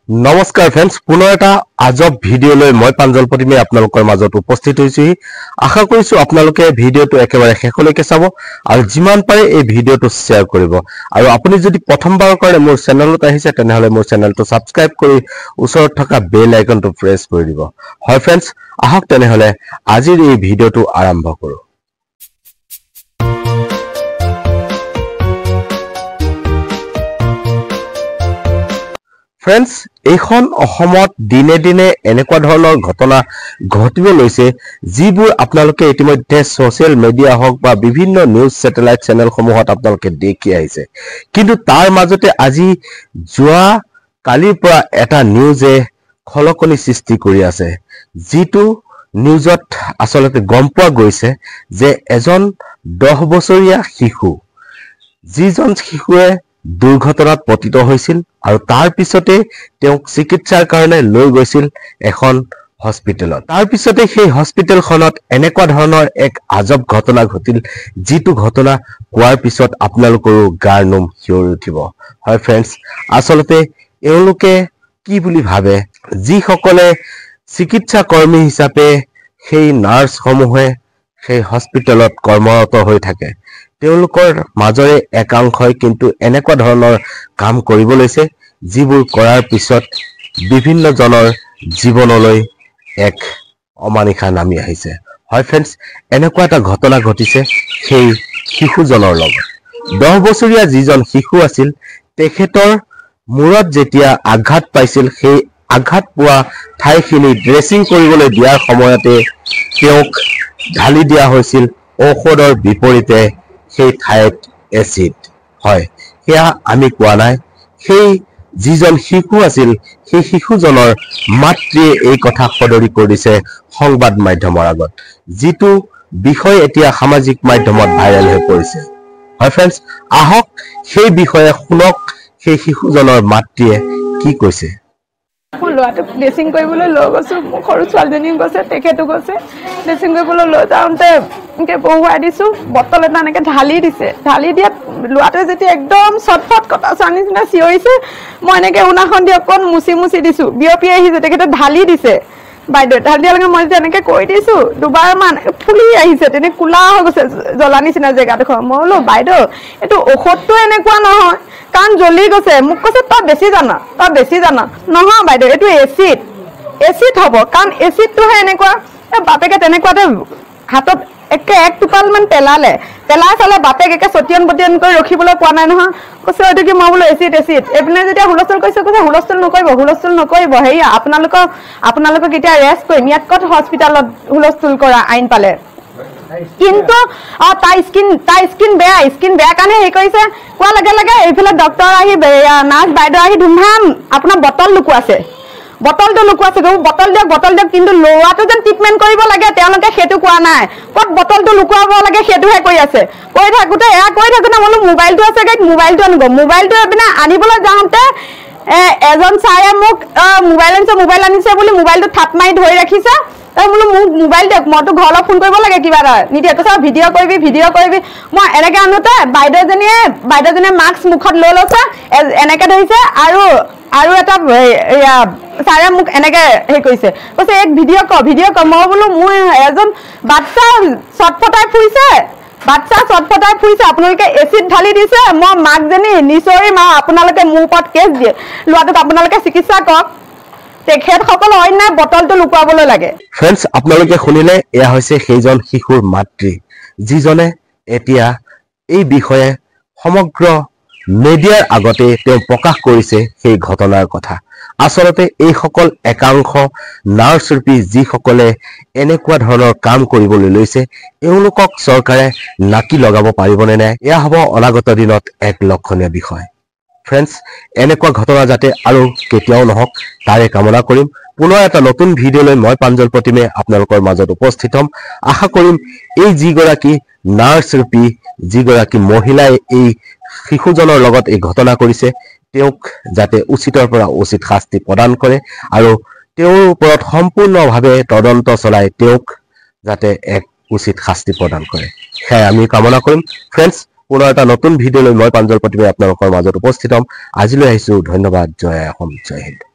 নমস্কাৰ ফ্ৰেন্ডছ, পুনৰ এটা আজব ভিডিঅ' লৈ মই প্ৰাঞ্জল প্ৰতিমে আপোনালোকৰ মাজত উপস্থিত হৈছো। আশা কৰিছো আপোনালোকে ভিডিঅ'টো একেবাৰে শেষলৈকে চাব আৰু যিমান পাৰে এই ভিডিঅ'টো শ্বেয়াৰ কৰিব। আৰু আপুনি যদি প্ৰথমবাৰৰ কাৰণে মোৰ চেনেলত আহিছে তেনেহলে মোৰ চেনেলটো সাবস্ক্ৰাইব কৰি ওচৰত থকা বেল আইকনটো প্ৰেছ কৰি দিব। হয় ফ্ৰেন্ডছ, আহক তেনেহলে আজিৰ এই ভিডিঅ'টো আৰম্ভ কৰো। ফ্ৰেন্ডছ, এইখন অসমত দিনে দিনে এনেকুৱা ধৰণৰ ঘটনা ঘটিব লৈছে যিবোৰ আপোনালোকে ইতিমধ্যে সোশ্যাল মিডিয়া হওক বা বিভিন্ন নিউজ স্যাটেলাইট চেনেলসমূহত আপোনালোকে দেখি আহিছে। কিন্তু তাৰ মাজতে আজি যোৱা কালিৰ পৰা এটা নিউজে খলকনি সৃষ্টি কৰি আছে, যিটো নিউজত আসলতে গম পোৱা গৈছে যে এজন 10 বছৰীয়া শিশু, যিজন শিশুৱে দুৰ্ঘটনাত পতিত হৈছিল আৰু তাৰ পিছতে তেওঁক চিকিৎসাৰ কাৰণে লৈ গৈছিল এখন হস্পিটেলত। তাৰ পিছতে সেই হস্পিটেলখনত এনেকুৱা ধৰণৰ এক আজব ঘটনা ঘটিল, যিটো ঘটনা কোৱাৰ পিছত আপোনালোকৰো গাৰ নোম শিয়ৰি উঠিব। হয় ফ্ৰেন্ডছ, আসলতে এওঁলোকে কি বুলি ভাবে, যিসকলে চিকিৎসা কৰ্মী হিচাপে সেই নাৰ্ছসমূহে সেই হস্পিটেলত কৰ্মৰত হৈ থাকে, তেওঁলোকৰ মাজৰে একাংশই কিন্তু এনেকুৱা ধৰণৰ কাম কৰিব লৈছে, যিবোৰ কৰাৰ পিছত বিভিন্ন জনৰ জীৱনলৈ এক অমানিশা নামি আহিছে। হয় ফ্ৰেন্ডছ, এনেকুৱা এটা ঘটনা ঘটিছে সেই শিশুজনৰ লগত। 10 বছৰীয়া যিজন শিশু আছিল, তেখেতৰ মূৰত যেতিয়া আঘাত পাইছিল, সেই আঘাত পোৱা ঠাইখিনি ড্ৰেছিং কৰিবলৈ দিয়াৰ সময়তে তেওঁক ঢালি দিয়া হৈছিল ঔষধৰ বিপৰীতে সেই ঠাইত এচিড। হয়, সেয়া আমি কোৱা নাই, সেই যিজন শিশু আছিল সেই শিশুজনৰ মাতৃয়ে এই কথা সদৰি কৰি দিছে সংবাদ মাধ্যমৰ আগত, যিটো বিষয় এতিয়া সামাজিক মাধ্যমত ভাইৰেল হৈ পৰিছে। হয় ফ্ৰেন্ডছ, আহক সেই বিষয়ে শুনক সেই শিশুজনৰ মাতৃয়ে কি কৈছে। মোৰ ল'ৰাটোক ড্ৰেছিং কৰিবলৈ লৈ গৈছোঁ, মোৰ সৰু ছোৱালীজনীও গৈছে, তেখেতো গৈছে। ড্ৰেছিং কৰিবলৈ লৈ যাওঁতে এনেকৈ বহুৱাই দিছোঁ, বটল এটা এনেকৈ ঢালি দিছে। ঢালি দিয়াত ল'ৰাটোৱে যেতিয়া একদম চটফট কটা চোৱাৰ নিচিনা চিঞৰিছে, মই এনেকৈ উনাখন দি অকণ মুচি দিছোঁ, বিয়পি আহিছে। তেখেতে ঢালি দিছে, বাইদেউ ঢালি দিয়াৰ লগে মই যেতিয়া এনেকৈ কৈ দিছোঁ, দুবাৰমান ফুলি আহিছে, তেনেকৈ কোলা হৈ গৈছে, জ্বলা নিচিনা জেগাডোখৰ। মই বোলো বাইদেউ, এইটো ঔষধটো এনেকুৱা নহয়, কাৰণ জ্বলি গৈছে। মোক কৈছে তই বেছি জানা। নহয় বাইদেউ, এইটো এচিড হ'ব, কাৰণ এচিডটোহে এনেকুৱা। বাপেকে তেনেকুৱাতে হাতত একে 1 টোপালমান পেলাই চালে, বাপেক একে ছটিয়ন বটিয়ন কৰি ৰখিবলৈ পোৱা নাই নহয়। কৈছে এইটো কি? মই বোলো এচিড। এইপিনে যেতিয়া হুলস্থুল কৈছে হুলস্থুল নকৰিব, হেৰি আপোনালোকক এতিয়া ৰেষ্ট কৰিম, ইয়াত ক'ত হস্পিটেলত হুলস্থুল কৰা আইন পালে। কিন্তু তাই স্কিন বেয়া কাৰণে হেৰি কৰিছে। কোৱা লগে লগে এইফালে ডক্তৰ আহি, নাৰ্ছ বাইদেউ আহি ধুমধাম আপোনাৰ বটলটো লুকুৱাইছে, বটল দিয়ক। কিন্তু ল'ৰাটো যেন ট্ৰিটমেণ্ট কৰিব লাগে, তেওঁলোকে সেইটো কোৱা নাই। ক'ত বটলটো লুকুৱাব লাগে সেইটোহে কৰি আছে। কৈ থাকোঁতে বোলো মোবাইলটো আছে, মোবাইলটো আনিব। মোবাইলটো এইপিনে আনিবলৈ যাওঁতে এজন ছাৰে মোক মোবাইল আনিছে বুলি মোবাইলটো থাপ মাৰি ধৰি ৰাখিছে। তাই বোলো মোক মোবাইল দিয়ক, মইতো ঘৰলৈ ফোন কৰিব লাগে, কিবা এটা নিদিয়ে। কৈছে ভিডিঅ' কৰিবি। মই এনেকৈ আনোতে বাইদেউজনীয়ে মাস্ক মুখত লৈ লৈছে, এনেকৈ ধৰিছে, আৰু এটা ছাৰে মোক এনেকৈ হেৰি কৰিছে, কৈছে এক ভিডিঅ' কৰ। মই বোলো মোৰ এজন বাচ্চা চটফটাই ফুৰিছে, আপোনালোকে এচিড ঢালি দিছে, মই মাকজনী নিচৰিম আৰু আপোনালোকে মোৰ ওপৰত কেছ দিয়ে। ল'ৰাটোক আপোনালোকে চিকিৎসা কৰক, তেখেতসকল অন্যায় বটলটো লুকুৱাবলৈ লাগে। ফ্ৰেন্ডছ, আপোনালোকে শুনিলে, এয়া হৈছে সেইজন শিশুৰ মাতৃ, যিজনে এতিয়া এই বিষয়ে সমগ্ৰ মিডিয়াৰ আগতে তেওঁ প্ৰকাশ কৰিছে সেই ঘটনাৰ কথা। আসলতে এইসকল একাংশ নাৰ্ছৰূপী যিসকলে এনেকুৱা ধৰণৰ কাম কৰিবলৈ লৈছে, এওঁলোকক চৰকাৰে নাকি লগাব পাৰিবনে নাই, এয়া হ'ব অনাগত দিনত এক লক্ষণীয় বিষয়। ফ্ৰেন্ডছ, এনেকুৱা ঘটনা যাতে আৰু কেতিয়াও নহওক তাৰে কামনা কৰিম। পুনৰ এটা নতুন ভিডিঅ' লৈ মই প্ৰাঞ্জল প্ৰতিমে আপোনালোকৰ মাজত উপস্থিত হ'ম। আশা কৰিম এই যিগৰাকী নাৰ্ছৰূপী যিগৰাকী মহিলাই এই শিশুজনৰ লগত এই ঘটনা কৰিছে, তেওঁক যাতে উচিতৰ পৰা উচিত শাস্তি প্ৰদান কৰে আৰু তেওঁৰ ওপৰত সম্পূৰ্ণভাৱে তদন্ত চলাই তেওঁক যাতে এক উচিত শাস্তি প্ৰদান কৰে, সেয়াই আমি কামনা কৰিম। ফ্ৰেন্ডছ, পুনৰ এটা নতুন ভিডিঅ' লৈ মই প্ৰাঞ্জল প্ৰতিমে আপোনালোকৰ মাজত উপস্থিত হ'ম। আজিলৈ আহিছোঁ, ধন্যবাদ। জয় অসম, জয় হিন্দ।